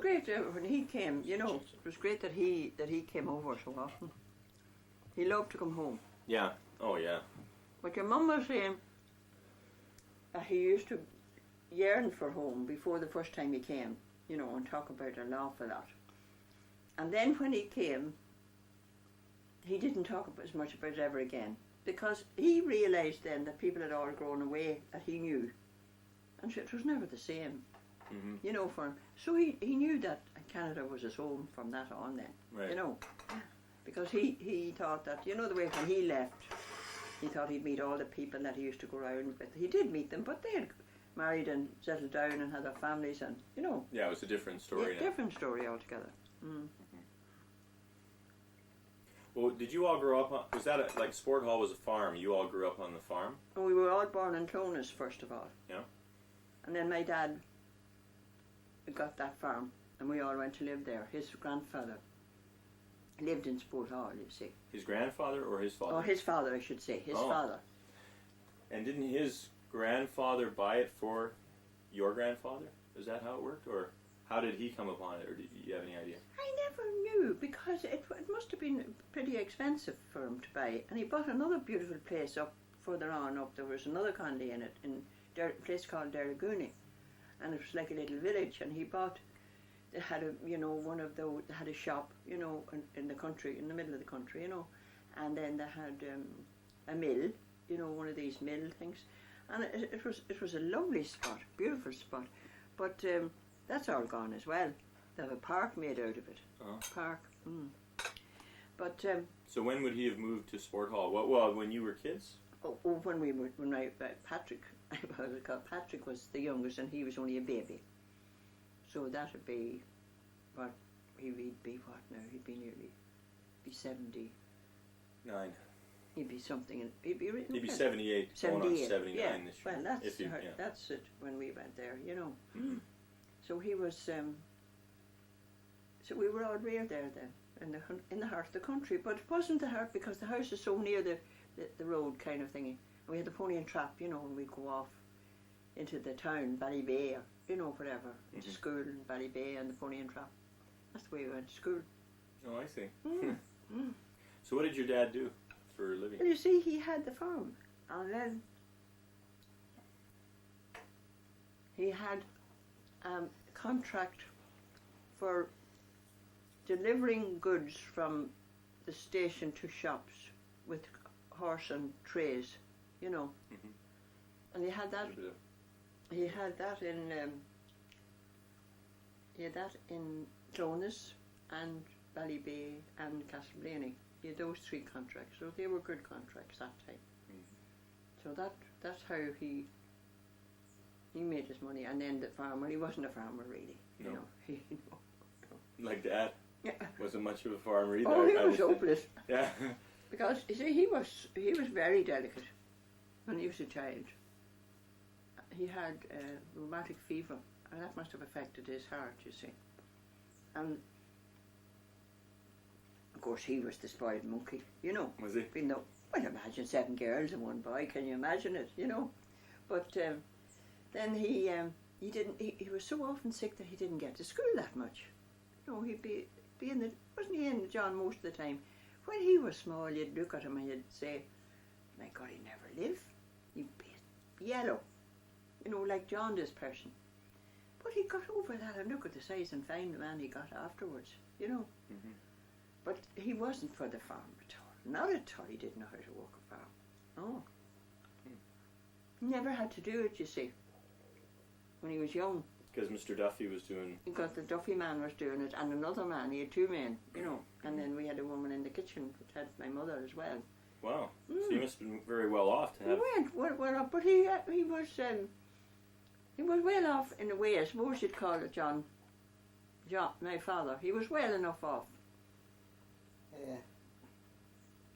great when he came, you know. It was great that he came over so often. He loved to come home. Yeah. Oh, yeah. But your mum was saying that he used to yearn for home before the first time he came, you know, and talk about it an awful lot. And then when he came, he didn't talk as much about it ever again, because he realised then that people had all grown away that he knew, and it was never the same, you know, for him. So he knew that Canada was his home from that on then, right. You know, because he thought that, you know, the way when he left, he thought he'd meet all the people that he used to go around with. He did meet them, but they had married and settled down and had their families and, you know. Yeah, it was a different story now. Different story altogether. Well, did you all grow up on, was that like Sport Hall was a farm, you all grew up on the farm? Well, we were all born in Clonus first of all. Yeah. And then my dad got that farm and we all went to live there. His grandfather lived in Sport Hall, you see. His grandfather or his father? Oh, his father, I should say. His father. And didn't his grandfather buy it for your grandfather? Is that how it worked? Or how did he come upon it? Or did you have any idea? I never knew, because it must have been pretty expensive for him to buy. And he bought another beautiful place up further on up. There was another Connolly in it, in a place called Derragoonie. And it was like a little village. And he bought, they had a, you know, one of those, they had a shop, you know, in the country, in the middle of the country, you know. And then they had a mill, you know, one of these mill things. And it was a lovely spot, beautiful spot. But that's all gone as well. They have a park made out of it. Park. But so when would he have moved to Sport Hall? Well, when you were kids? Patrick, Patrick was the youngest, and he was only a baby. So that would be, what, he'd be what now? He'd be nearly, 79. He'd be something, he'd be 78, 78. 79 yeah. This year. Well, that's it when we went there, you know. So he was, so we were all reared there then, in the heart of the country. But it wasn't the heart, because the house is so near the road kind of thingy. And we had the pony and trap, you know, and we'd go off into the town, Ballybay, or, you know, whatever, into school in Ballybay and the pony and trap. That's the way we went to school. Oh, I see. So what did your dad do for a living? Well, you see, he had the farm, and then he had a contract for delivering goods from the station to shops with horse and trays, you know. And he had that. He had that in Clonus and Ballybay and Castleblaney. He had those 3 contracts, so they were good contracts that time. So that's how he made his money. And then the farmer, he wasn't a farmer really. No. You know, Like Dad? Yeah. Wasn't much of a farmer either. Oh, he was hopeless. Yeah. Because you see, he was very delicate when he was a child. He had rheumatic fever, and that must have affected his heart, you see. And of course, he was the spoiled monkey, you know. Was he? Well, imagine 7 girls and 1 boy. Can you imagine it? You know. But then he was so often sick that he didn't get to school that much. You know, he'd be wasn't he in John most of the time? When he was small, you'd look at him and you'd say, "My God, he never lived. He'd be yellow, you know, like John, this person." But he got over that, and look at the size and fine man he got afterwards, you know. But he wasn't for the farm at all. Not at all. He didn't know how to work a farm. Oh. He never had to do it, you see, when he was young. Because Mr. Duffy was doing... Because the Duffy man was doing it, and another man. He had 2 men, you know. And then we had a woman in the kitchen, which had my mother as well. Wow. So you must have been very well off to have... He went well off, but he was well off in a way, I suppose you'd call it, John, my father. He was well enough off.